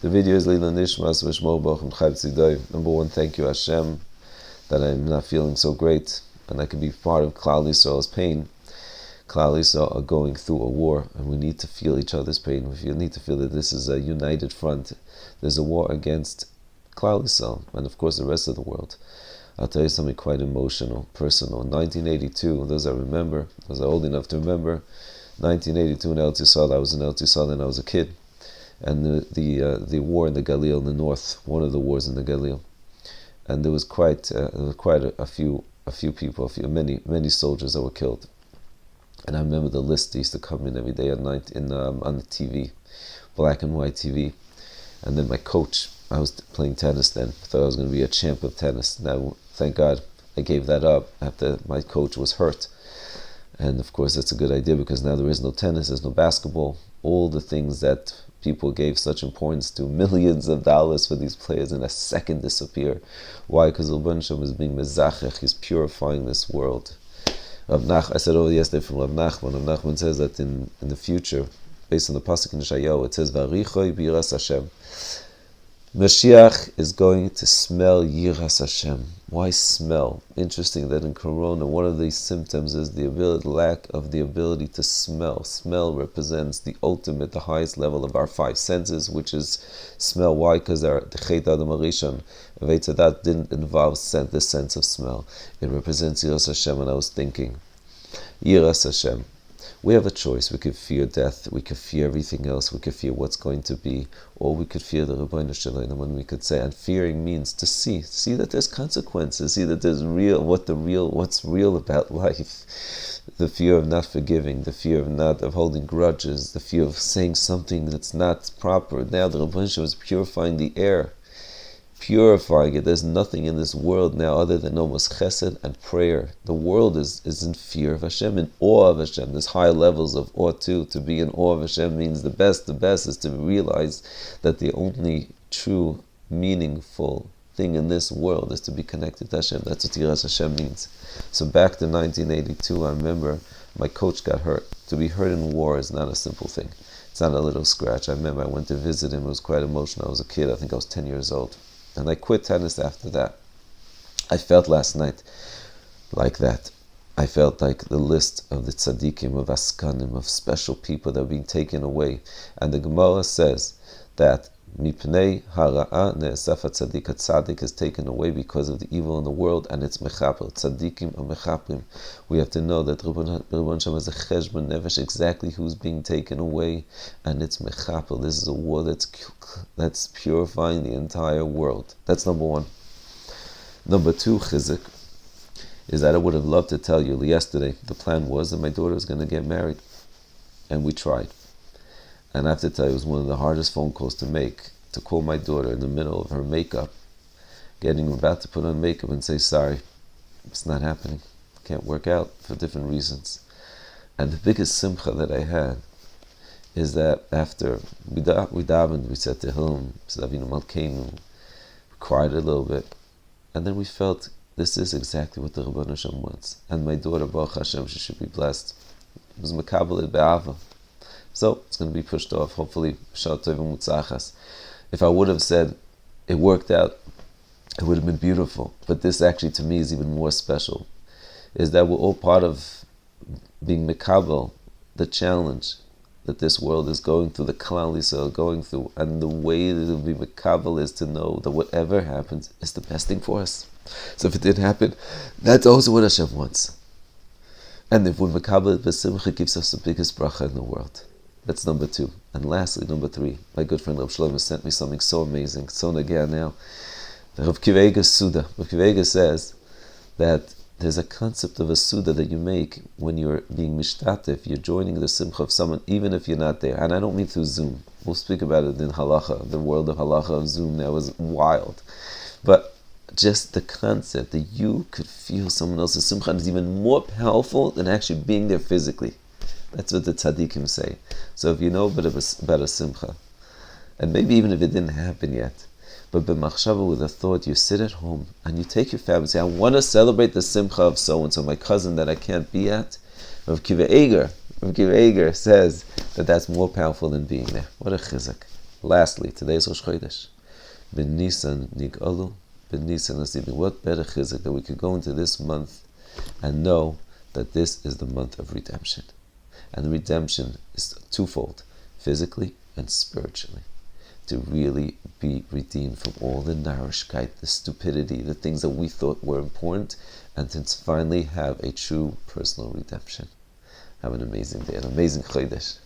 The video is Lila Nishmas Vishmo Bochem Chayv Tzidoy. Number one, thank you Hashem that I'm not feeling so great and I can be part of Klal Yisrael's pain. Klal Yisrael are going through a war and we need to feel each other's pain. We need to feel that this is a united front. There's a war against Klal Yisrael and of course the rest of the world. I'll tell you something quite emotional, personal. In 1982, those I remember, those are old enough to remember, 1982 in Eretz Yisrael, I was in Eretz Yisrael and I was a kid. And the war in the Galil in the north, one of the wars in the Galil, and there was quite a few people, many soldiers that were killed. And I remember the list used to come in every day at night on the TV, black and white TV. And then my coach, I was playing tennis then, thought I was going to be a champ of tennis. Now, thank God, I gave that up after my coach was hurt. And of course, that's a good idea because now there is no tennis, there's no basketball. All the things that people gave such importance to, millions of dollars for these players, in a second disappear. Why? Because Rabbi Shem is being mezachech, he's purifying this world. I said over yesterday from Rav Nachman says that in the future, based on the pasuk in Yeshayahu, it says, Varichoi biras Hashem. Mashiach is going to smell Yiras Hashem. Why smell? Interesting that in Corona, one of these symptoms is the lack of the ability to smell. Smell represents the ultimate, the highest level of our five senses, which is smell. Why? Because the Chet Adam Arishon, that didn't involve the sense of smell. It represents Yiras Hashem, and I was thinking, Yiras Hashem. We have a choice. We could fear death, we could fear everything else, we could fear what's going to be, or we could fear the Rabbeinu Shalom, when we could say, and fearing means to see that there's consequences, see that there's what's real about life. The fear of not forgiving, the fear of holding grudges, the fear of saying something that's not proper. Now the Rabbeinu Shalom is purifying the air, purifying it. There's nothing in this world now other than almost chesed and prayer. The world is in fear of Hashem, in awe of Hashem. There's high levels of awe too. To be in awe of Hashem means the best. The best is to realize that the only true, meaningful thing in this world is to be connected to Hashem. That's what Yiras Hashem means. So back to 1982, I remember my coach got hurt. To be hurt in war is not a simple thing. It's not a little scratch. I remember I went to visit him. It was quite emotional. I was a kid. I think I was 10 years old. And I quit tennis after that. I felt last night like that. I felt like the list of the tzaddikim, of askanim, of special people that are being taken away. And the Gemara says that mipnei hara'a ne'esaf tzaddik, a tzaddik is taken away because of the evil in the world, and it's mechaper. Tzaddikim are mechaprim. We have to know that Rabban Shem has a cheshbon nefesh, exactly who's being taken away, and it's mechaper. This is a war that's purifying the entire world. That's number one. Number two, chizuk, is that I would have loved to tell you yesterday, the plan was that my daughter was going to get married, and we tried. And I have to tell you, it was one of the hardest phone calls to make, to call my daughter in the middle of her makeup, about to put on makeup and say, sorry, it's not happening. Can't work out for different reasons. And the biggest simcha that I had is that after we davened, we said to him, Avinu Malkeinu, cried a little bit, and then we felt this is exactly what the Rabban Hashem wants. And my daughter, Baruch Hashem, she should be blessed. It was mekabel be'ava. So it's going to be pushed off, hopefully. If I would have said it worked out, it would have been beautiful. But this actually to me is even more special, is that we're all part of being mekabel, the challenge that this world is going through, the Klal Yisrael going through, and the way that it will be mekabel is to know that whatever happens is the best thing for us. So if it didn't happen, that's also what Hashem wants. And if we're mekabel, Besimcha gives us the biggest bracha in the world. That's number two. And lastly, number three, my good friend Rav Shlomo sent me something so amazing, so nagea now. The Rav Kivega Suda. Rav Kivega says that there's a concept of a Suda that you make when you're being mishtatif, you're joining the simcha of someone, even if you're not there. And I don't mean through Zoom. We'll speak about it in halacha. The world of halacha of Zoom now is wild. But just the concept that you could feel someone else's simcha is even more powerful than actually being there physically. That's what the tzaddikim say. So if you know a bit about a simcha, and maybe even if it didn't happen yet, but b'machshava, with a thought, you sit at home and you take your family and say, I want to celebrate the simcha of so-and-so, my cousin that I can't be at. Rav Kiva Eger says that that's more powerful than being there. What a chizuk. Lastly, today's Rosh Chodesh. Ben nissan nig'alu, ben nissan nasibin. What better chizuk that we could go into this month and know that this is the month of redemption. And the redemption is twofold, physically and spiritually. To really be redeemed from all the narishkeit, the stupidity, the things that we thought were important, and to finally have a true personal redemption. Have an amazing day, an amazing Chodesh.